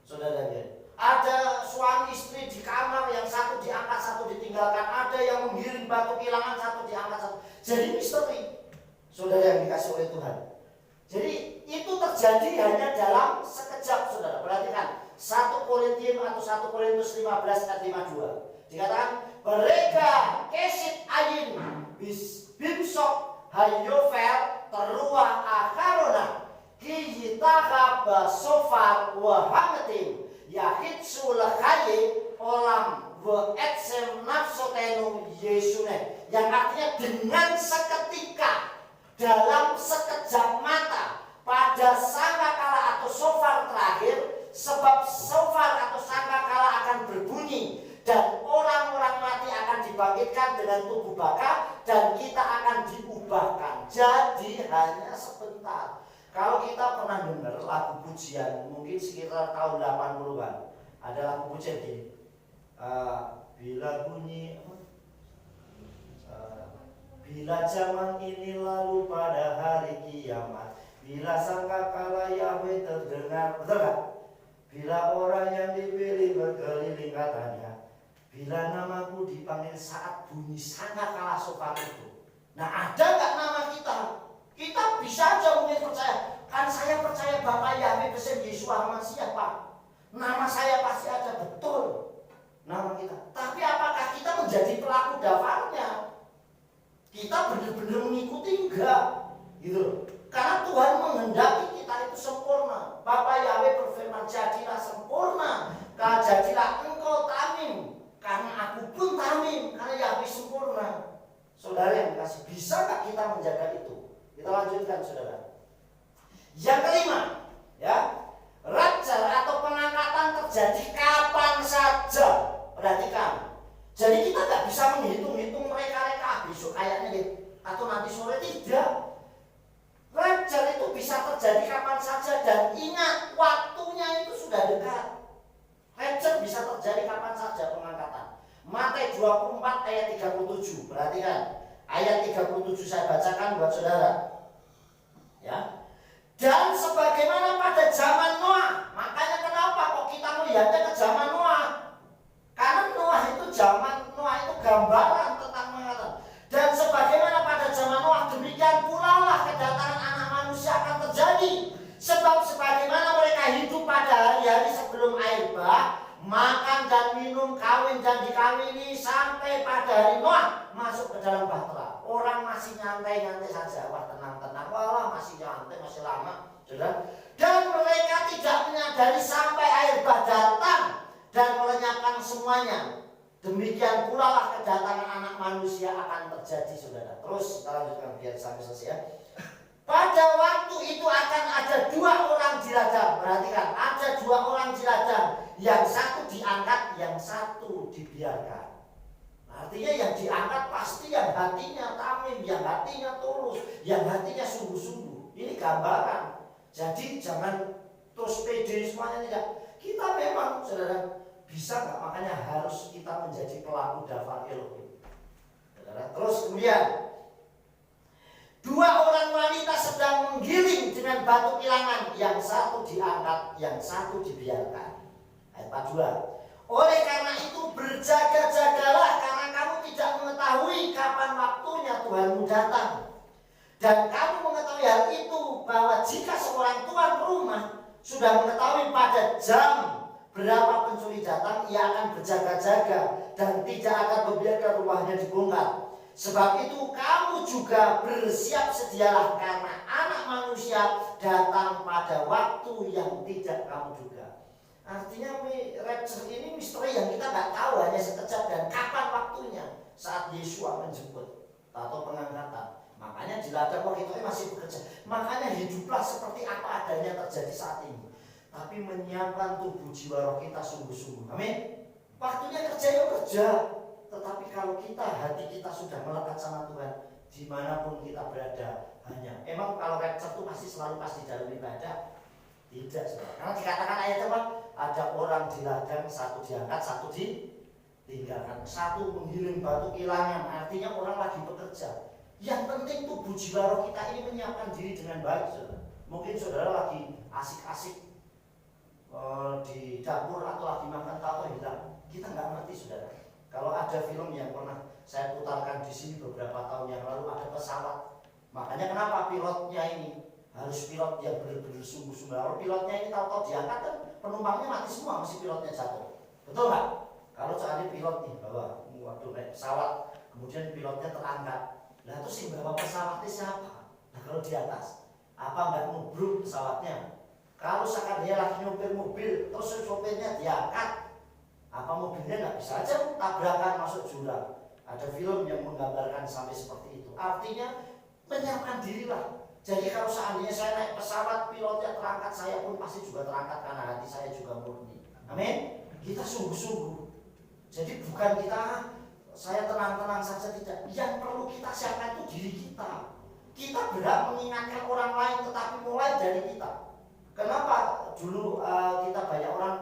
Saudara, ada suami istri di kamar, yang satu diangkat, satu ditinggalkan, ada yang menggiring batu kilangan, satu diangkat, satu. Jadi misteri, saudara yang dikasih oleh Tuhan. Jadi itu terjadi hanya dalam sekejap, saudara. Perhatikan 1 Korintus atau 1 Korintus 15 ayat 52. Dikatakan mereka kesit ayin bimsok hayovel teruah akarona kiyitaha basofar wahametim yahitsu lakaye olam wa etsem nafsotenu yesune, yang artinya dengan seketika, dalam sekejap mata, pada sangkakala atau sofar terakhir, sebab shofar atau sangkakala akan berbunyi dan orang-orang mati akan dibangkitkan dengan tubuh baka dan kita akan diubahkan. Jadi hanya sebentar. Kalau kita pernah dengar lagu pujian mungkin sekitar tahun 80-an, ada lagu pujian gini, bila bunyi bila zaman ini lalu pada hari kiamat, bila sangkakala Yahweh terdengar, betul gak? Bila orang yang dipilih berkeliling katanya, bila namaku dipanggil saat bunyi sangkakala shofar itu. Nah, ada gak nama kita? Kita bisa aja mungkin percaya. Kan saya percaya Bapak Yahweh besar Yesus Almasih, Pak. Nama saya pasti ada, betul nama kita. Tapi apakah kita menjadi pelaku dafarnya? Kita benar-benar mengikuti enggak? Gitu. Karena Tuhan menghendaki kita itu sempurna. Bapak Yahweh berfirman, jadilah sempurna, jadilah engkau tamim, karena aku pun tamim, karena Yahweh sempurna. Saudara yang dikasih, bisa gak kita menjaga itu? Kita lanjutkan, saudara. Yang kelima, ya, rapture atau pengangkatan terjadi kapan saja. Perhatikan. Jadi kita nggak bisa menghitung-hitung mereka besok kayaknya deh, atau nanti sore, tidak. Rapture itu bisa terjadi kapan saja dan ingat waktunya itu sudah dekat. Rapture bisa terjadi kapan saja pengangkatan. Matius 24 ayat 37. Perhatikan. Ayat 37 saya bacakan buat saudara. Ya. Dan sebagaimana pada zaman Noah. Makanya kenapa kok kita melihatnya ke zaman Noah? Karena Noah itu gambaran tentang pengangkatan. Dan sebagaimana pada zaman Noah, demikian pula lah kedatangan anak manusia akan terjadi. Sebab sebagaimana mereka hidup pada hari-hari sebelum air bah, makan dan minum, kawin dan dikawini, sampai pada hari Noah masuk ke dalam bahtera. Orang masih nyantai-nyantai saja, wah tenang-tenang, walah masih nyantai, masih lama, saudara. Dan mereka tidak menyadari sampai air bah datang dan melenyapkan semuanya. Demikian pula lah kedatangan anak manusia akan terjadi, saudara. Terus kita lanjutkan biar sampai selesai ya. Pada waktu itu akan ada dua orang di ladang. Perhatikan, ada dua orang di ladang. Yang satu diangkat, yang satu dibiarkan. Artinya yang diangkat pasti yang hatinya tamim, yang hatinya tulus, yang hatinya sungguh-sungguh. Ini gambaran. Jadi jangan terus pede semuanya, tidak. Kita memang, saudara, bisa nggak? Makanya harus kita menjadi pelaku dafar Elohim. Saudara, terus kemudian dua orang wanita sedang menggiling dengan batu kilangan, yang satu diangkat, yang satu dibiarkan. Ayat 42. Oleh karena itu berjaga-jagalah, karena kamu tidak mengetahui kapan waktunya Tuhanmu datang. Dan kamu mengetahui hal itu, bahwa jika seorang tuan rumah sudah mengetahui pada jam berapa pencuri datang, ia akan berjaga-jaga dan tidak akan membiarkan rumahnya dibongkar. Sebab itu kamu juga bersiap sedialah, karena anak manusia datang pada waktu yang tidak kamu duga. Artinya rapture ini misteri yang kita nggak tahu, hanya sekejap, dan kapan waktunya saat Yesua menjemput atau pengangkatan. Makanya di ladang waktu itu masih bekerja. Makanya hiduplah seperti apa adanya terjadi saat ini, tapi menyiapkan tubuh jiwa roh kita sungguh-sungguh. Amin. Waktunya kerja ya kerja, tetapi kalau kita, hati kita sudah melekat sama Tuhan, dimanapun kita berada, hanya emang kalau rapture itu pasti selalu pasti dalam ibadah. Tidak, saudara. Karena dikatakan ayat apa? Ada orang di ladang, satu diangkat, satu ditinggalkan, satu menggiling batu kilangan. Artinya orang lagi bekerja. Yang penting tubuh jiwa roh kita ini menyiapkan diri dengan baik, saudara. Mungkin saudara lagi asik-asik di dapur atau lagi makan tato hilang. Kita nggak ngerti, saudara. Kalau ada film yang pernah saya putarkan di sini beberapa tahun yang lalu, ada pesawat. Makanya kenapa pilotnya ini harus pilot yang benar-benar sungguh-sungguh. Kalau pilotnya ini tahu-tahu diangkat, kan penumpangnya mati semua, mesti pilotnya jatuh. Betul nggak? Kalau soalnya pilot nih bawa, waduh naik pesawat, kemudian pilotnya terangkat. Nah terus yang bawa pesawatnya siapa? Nah kalau di atas, apa nggak nubruk pesawatnya? Kalau sekarang dia lagi nyopir mobil, terus sopirnya diangkat, apa mobilnya nggak bisa aja tabrakan masuk jurang? Ada film yang menggambarkan sampai seperti itu. Artinya menyiapkan dirilah. Jadi kalau seandainya saya naik pesawat, pilotnya terangkat, saya pun pasti juga terangkat karena hati saya juga murni. Amin. Kita sungguh-sungguh. Jadi bukan kita saya tenang-tenang saja, tidak. Yang perlu kita siapkan itu diri kita. Kita berhak mengingatkan orang lain, tetapi mulai dari kita. Kenapa dulu kita banyak orang,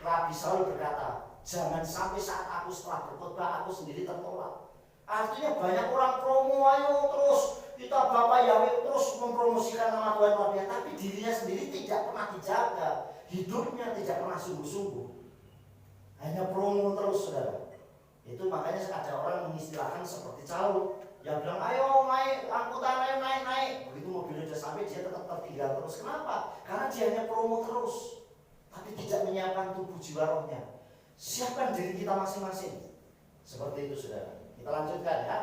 Rabi selalu berkata, jangan sampai saat aku setelah berkhotbah aku sendiri tertolak. Artinya banyak orang promo, ayo terus kita Bapak Yahweh terus mempromosikan nama Tuhan luar biasa, tapi dirinya sendiri tidak pernah dijaga, hidupnya tidak pernah sungguh-sungguh, hanya promo terus, saudara. Itu makanya ada orang mengistilahkan seperti calo yang bilang ayo naik angkutan, ayo naik. Begitu mobilnya sudah sampai dia tetap tertinggal terus. Kenapa? Karena dia hanya promo terus, tapi tidak menyiapkan tubuh jiwa rohnya. Siapkan diri kita masing-masing. Seperti itu, saudara. Kita lanjutkan ya.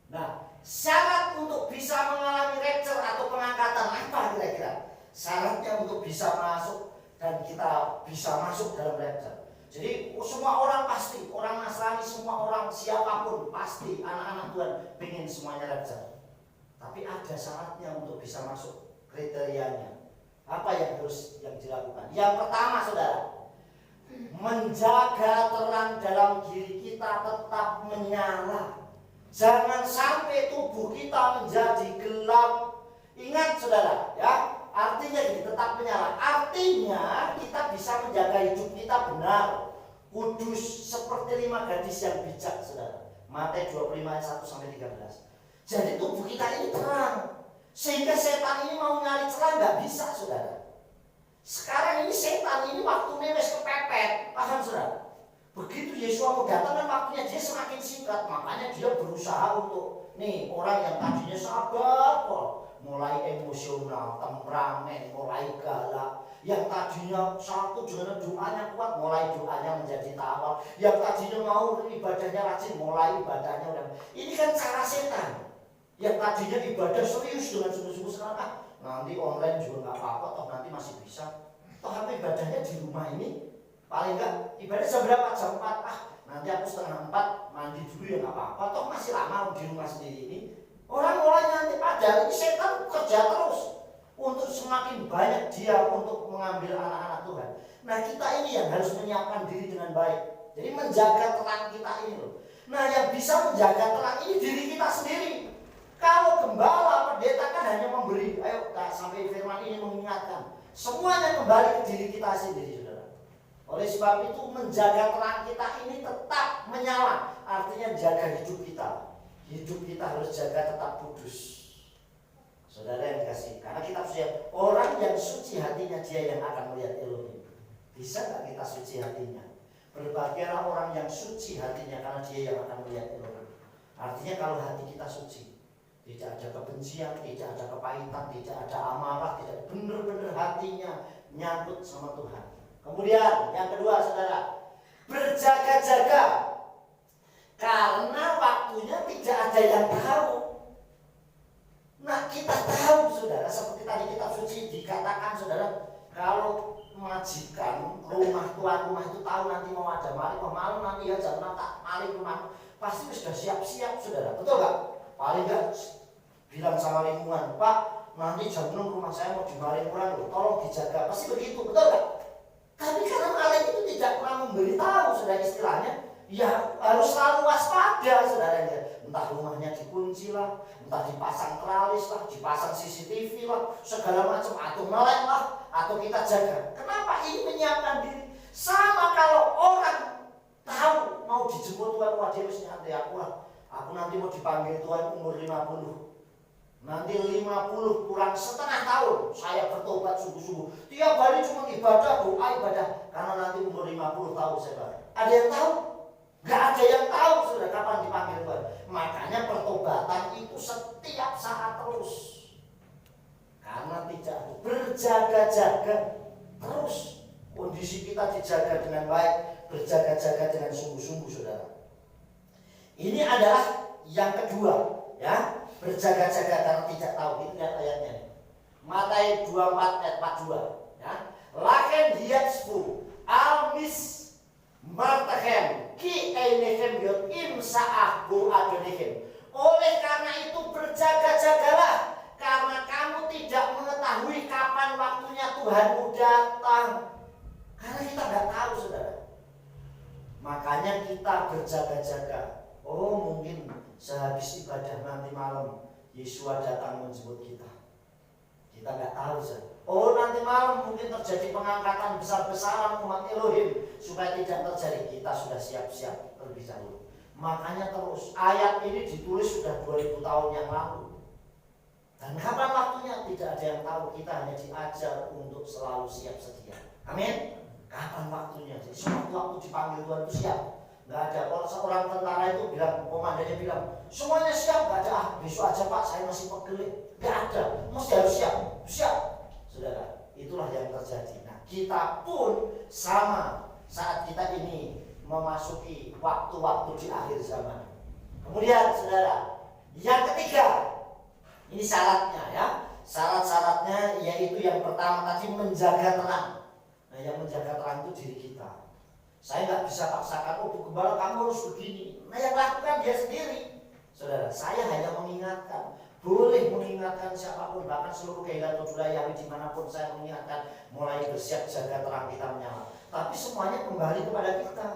Nah, syarat untuk bisa mengalami rapture atau pengangkatan apa kira-kira? Syaratnya untuk bisa masuk dan kita bisa masuk dalam rapture. Jadi semua orang pasti, orang Nasrani, semua orang siapapun pasti anak-anak Tuhan pengen semuanya rapture. Tapi ada syaratnya untuk bisa masuk, kriterianya. Apa yang harus dilakukan? Yang pertama, saudara, menjaga terang dalam diri kita tetap menyala. Jangan sampai tubuh kita menjadi gelap. Ingat, saudara, ya. Artinya ini tetap menyala. Artinya kita bisa menjaga hidup kita benar, kudus seperti 5 gadis yang bijak, saudara. Matius 25 ayat 1 sampai 13. Jadi tubuh kita ini terang, sehingga setan ini mau nyari celah nggak bisa, saudara. Sekarang ini setan ini waktunya wis kepepet, paham, saudara? Begitu Yesus mau datang kan waktunya dia semakin singkat, makanya dia berusaha untuk nih orang yang tadinya sabar kok, mulai emosional, temperamen, mulai galak. Yang tadinya satu dengan doanya kuat, mulai doanya menjadi tawar. Yang tadinya mau ibadahnya rajin, mulai ibadahnya udah. Ini kan cara setan. Yang tadinya ibadah serius dengan sungguh-sungguh sekarang, nanti online juga nggak apa-apa, toh nanti masih bisa. Toh apa ibadahnya di rumah ini? Paling enggak ibadah jam berapa? Jam 4. Nanti aku setengah 4 mandi dulu ya nggak apa-apa. Toh masih lama di rumah sendiri ini. Orang mulai nanti padahal ini setan kerja terus untuk semakin banyak dia untuk mengambil anak-anak Tuhan. Nah kita ini yang harus menyiapkan diri dengan baik. Jadi menjaga terang kita ini loh. Nah yang bisa menjaga terang ini diri kita sendiri. Kalau gembala, pendeta kan hanya memberi. Ayo sampai firman ini mengingatkan. Semuanya kembali ke diri kita sendiri, saudara. Oleh sebab itu menjaga terang kita ini tetap menyala. Artinya jaga hidup kita. Hidup kita harus jaga tetap kudus. Saudara yang dikasih, karena kita sudah orang yang suci hatinya dia yang akan melihat Elohim. Bisa nggak kita suci hatinya? Berbahagialah orang yang suci hatinya karena dia yang akan melihat Elohim. Artinya kalau hati kita suci, tidak ada kebencian, tidak ada kepahitan, tidak ada amarah, tidak benar-benar hatinya nyangkut sama Tuhan. Kemudian yang kedua, saudara, berjaga-jaga karena waktunya tidak ada yang tahu. Nah kita tahu, saudara, seperti tadi kita suci dikatakan, saudara, kalau majikan rumah tuan rumah itu tahu nanti mau ada maling, malam nanti ya jam 6 tak maling rumah, pasti sudah siap-siap, saudara, betul nggak? Paling nggak bilang sama lingkungan, Pak, nanti jam 6 rumah saya mau dimaling orang loh, tolong dijaga, pasti begitu, betul nggak? Tapi karena maling itu tidak pernah memberitahu, saudara, istilahnya, ya harus selalu waspada, saudara. Entah rumahnya dikunci lah, entah dipasang teralis lah, dipasang CCTV lah, segala macam, atau melek lah, atau kita jaga. Kenapa? Ini menyiapkan diri. Sama kalau orang tahu mau dijemput Tuhan, wah dia mesti nanti aku lah, aku nanti mau dipanggil Tuhan umur 50. Nanti 50 kurang setengah tahun saya bertobat sungguh-sungguh. Tiap hari cuma ibadah, doa, ibadah. Karena nanti umur 50 tahun saya. Ada yang tahu? Gak ada yang tahu sudah kapan dipanggil Tuhan. Makanya pertobatan itu setiap saat terus. Karena tidak berjaga-jaga terus. Kondisi kita dijaga dengan baik, berjaga-jaga dengan sungguh-sungguh, saudara. Ini adalah yang kedua, ya. Berjaga-jaga karena tidak tahu. Itu lihat ayatnya. Matius 24 ayat 42, ya. Laken hiatsfu almis martahem ki einechem yot im saah go adonichem. Oleh karena itu berjaga-jaga Tuhanmu datang. Karena kita nggak tahu, saudara. Makanya kita berjaga-jaga. Oh, mungkin sehabis ibadah nanti malam Yesua datang menjemput kita. Kita nggak tahu, saudara. Oh, nanti malam mungkin terjadi pengangkatan besar-besaran umat Elohim. Supaya tidak terjadi, kita sudah siap-siap terlebih dahulu. Makanya terus ayat ini ditulis sudah 2000 tahun yang lalu. Dan kapan waktunya tidak ada yang tahu. Kita hanya diajar untuk selalu siap sedia. Amin. Kapan waktunya? Jadi waktu dipanggil Tuhan itu siap. Nggak ada. Kalau seorang tentara itu bilang, komandannya bilang, semuanya siap. Nggak ada. Besok aja Pak, saya masih pegel. Nggak ada. Mesti harus siap. Siap. Saudara, itulah yang terjadi. Nah, kita pun sama saat kita ini memasuki waktu-waktu di akhir zaman. Kemudian, saudara, yang ketiga, ini syaratnya ya. Syarat-syaratnya yaitu yang pertama tadi menjaga terang. Nah, yang menjaga terang itu diri kita. Saya nggak bisa paksakan, oh Bu Gembala kamu harus begini. Nah, yang lakukan dia sendiri. Saudara, saya hanya mengingatkan. Boleh mengingatkan siapapun, bahkan seluruh Kehilatan Yahweh dimanapun saya mengingatkan, mulai bersiap jaga terang kita menyala. Tapi semuanya kembali kepada kita.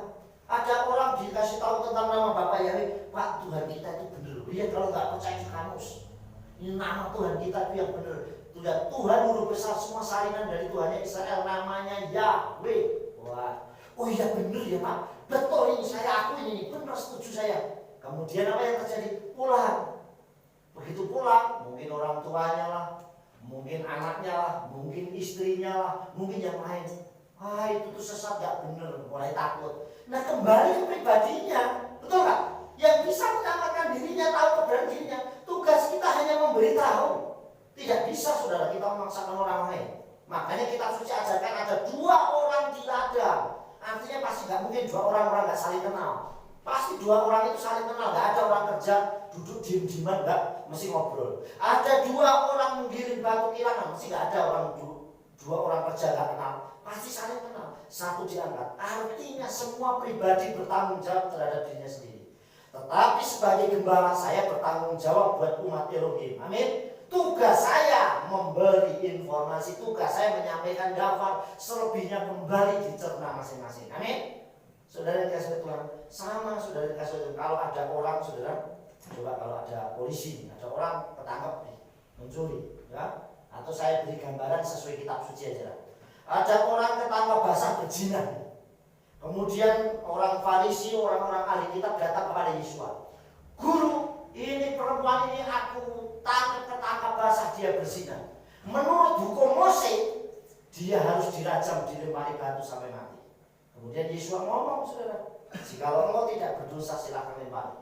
Ada orang dikasih tahu tentang nama Bapak Yahweh, Pak Tuhan kita itu benar. Dia kalau nggak percaya di kamus, ini nama Tuhan kita itu yang benar. Tuhan huruf besar semua salinan dari Tuhannya Israel, namanya Yahweh. Wah, oh iya benar ya Pak, betul ini saya akuin ini, benar setuju saya. Kemudian apa yang terjadi? Pulang. Begitu pulang, mungkin orang tuanya lah, mungkin anaknya lah, mungkin istrinya lah, mungkin yang lain. Ah itu tuh sesat gak bener, mulai takut. Nah kembali ke pribadinya, betul gak? Yang bisa menyelamatkan dirinya, tahu kebenaran dirinya. Tugas kita hanya memberitahu. Tidak bisa saudara kita memaksakan orang lain. Makanya kita suci ajarkan ada 2 orang di ladang. Artinya pasti gak mungkin 2 orang gak saling kenal. Pasti 2 orang itu saling kenal, gak ada orang kerja duduk diem-dieman, enggak, mesti ngobrol. Ada 2 orang menggiring batu kilangan, mesti gak ada orang 2 orang kerja gak kenal, pasti saling kenal. 1 diangkat, artinya semua pribadi bertanggung jawab terhadap dirinya sendiri. Tetapi sebagai gembala saya bertanggung jawab buat umat Elohim. Amin. Tugas saya memberi informasi, tugas saya menyampaikan daftar, selebihnya kembali dicerna masing-masing. Amin. Saudara dikasih Tuhan, sama saudara dikasih Tuhan. Kalau ada orang saudara, coba kalau ada polisi, ada orang ketangkep mencuri, ya, atau saya beri gambaran sesuai kitab suci aja. Ada orang ketangkep basah berzina. Kemudian orang Farisi, orang-orang ahli kitab datang kepada Yesua. Guru, ini perempuan ini aku ketangkap basah dia berzina. Menurut hukum Mose, dia harus dirajam, dilempari batu sampai mati. Kemudian Yesua ngomong, saudara, jikalau engkau tidak berdosa silakan lempari.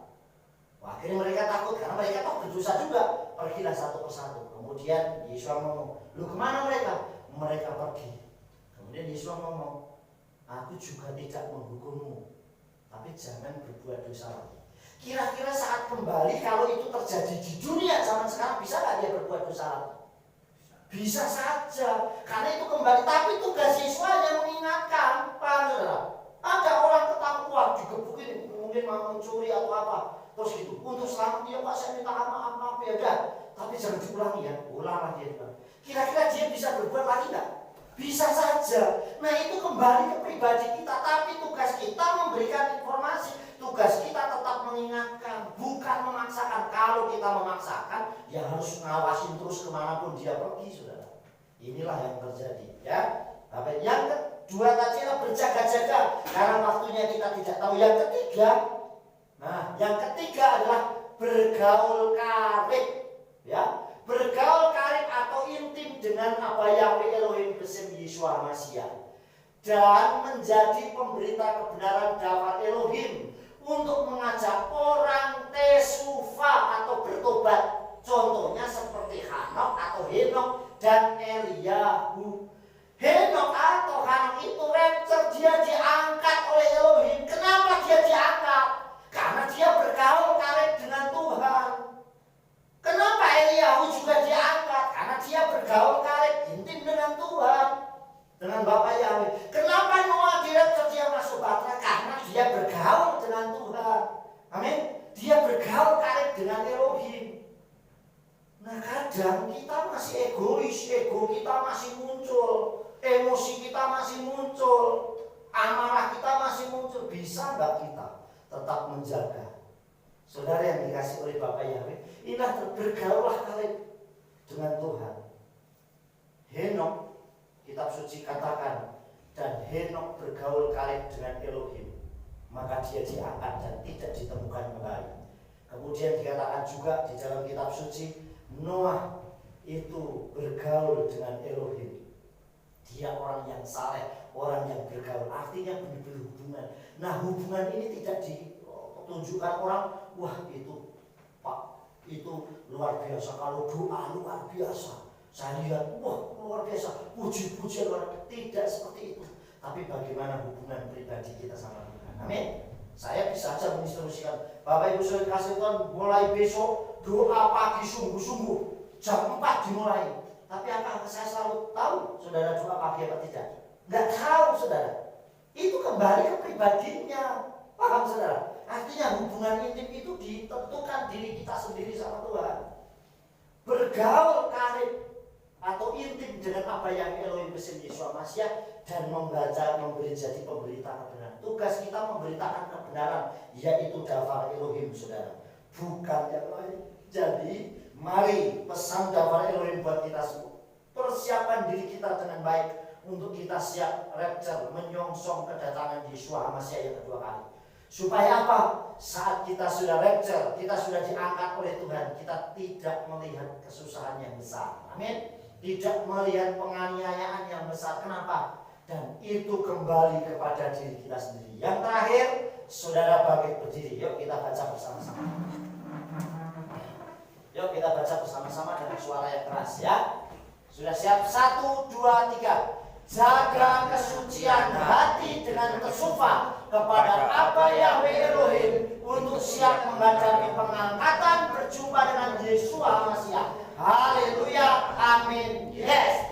Wah, akhirnya mereka takut karena mereka tahu berdosa juga. Pergilah satu persatu. Kemudian Yesua ngomong, lu kemana mereka? Mereka pergi. Kemudian Yesua ngomong, aku juga tidak menghukummu, tapi jangan berbuat dosa lagi. Kira-kira saat kembali kalau itu terjadi di dunia zaman sekarang, bisa nggak dia berbuat dosa lagi? Bisa saja, karena itu kembali. Tapi tugas Yesua yang mengingatkan, paham saudara? Ada orang ketakuan digebukin, mungkin mau mencuri atau apa, terus gitu. Untuk selamat dia, Pak saya minta maaf ya udah. Tapi jangan diulangi ya, ulanglah dia. Kira-kira dia bisa berbuat lagi nggak? Bisa saja. Nah itu kembali ke pribadi kita. Tapi tugas kita memberikan informasi. Tugas kita tetap mengingatkan, bukan memaksakan. Kalau kita memaksakan, ya harus ngawasin terus kemanapun dia pergi, saudara. Inilah yang terjadi, ya. Tapi yang kedua tadi adalah berjaga-jaga, karena waktunya kita tidak tahu. Yang ketiga, yang ketiga adalah bergaul karib, ya. Bergaul karib atau intim dengan apa Yahweh Elohim besim Yeshua Mashiach, dan menjadi pemberita kebenaran daftar Elohim untuk mengajak orang tesufa atau bertobat. Contohnya seperti Hanok atau Henok dan Eliyahu. Henok atau Hanok itu rapture, dia diangkat oleh Elohim. Kenapa dia diangkat? Karena dia bergaul karib dengan Tuhan. Kenapa Eliyahu juga diangkat? Karena dia bergaul karib intim dengan Tuhan, dengan Bapak Yahweh. Kenapa Noah dirapture dia masuk bahtera? Karena dia bergaul dengan Tuhan. Amin. Dia bergaul karib dengan Elohim. Nah kadang kita masih egois, ego kita masih muncul. emosi kita masih muncul, amarah kita masih muncul. Bisa nggak kita tetap menjaga? Saudara yang dikasih oleh Bapak Yahweh, inilah bergaullah kalian dengan Tuhan. Henok, kitab suci katakan, dan Henok bergaul kalian dengan Elohim, maka dia diangkat dan tidak ditemukan kembali. Kemudian dikatakan juga di dalam kitab suci, Noah itu bergaul dengan Elohim. Dia orang yang saleh, orang yang bergaul, artinya benar-benar hubungan. Nah, hubungan ini tidak ditunjukkan orang, wah itu Pak, itu luar biasa. Kalau doa luar biasa, saya lihat, wah luar biasa, puji-pujian luar biasa. Tidak seperti itu. Tapi bagaimana hubungan pribadi kita sama Tuhan? Amin. Saya bisa saja menginstruksikan, Bapak Ibu Saudara kasih Tuhan, mulai besok doa pagi sungguh-sungguh, jam 4 dimulai. Tapi apakah saya selalu tahu saudara doa pagi apa tidak? Nggak tahu saudara. Itu kembali ke pribadinya. Paham saudara? Artinya hubungan intim itu ditentukan diri kita sendiri sama Tuhan. Bergaul karib atau intim dengan apa yang Elohim pesan Yesus Masih dan memberi jadi pemberita kebenaran. Tugas kita memberitakan kebenaran, yaitu daftar Elohim saudara, bukan yang lain. Jadi mari pesan daftar Elohim buat kita semua. Persiapan diri kita dengan baik untuk kita siap rapture, menyongsong kedatangan Yesus Masih yang kedua kali. Supaya apa? Saat kita sudah rapture, kita sudah diangkat oleh Tuhan, kita tidak melihat kesusahan yang besar. Amin. Tidak melihat penganiayaan yang besar. Kenapa? Dan itu kembali kepada diri kita sendiri. Yang terakhir, saudara bangkit berdiri. Yuk kita baca bersama-sama. Yuk kita baca bersama-sama dengan suara yang keras ya. Sudah siap? 1, 2, 3. Jaga kesucian hati dengan kesufah kepada apa Yahweh Elohim untuk siap menghadapi pengangkatan berjumpa dengan Yesus Masih. Haleluya, amin. Yes.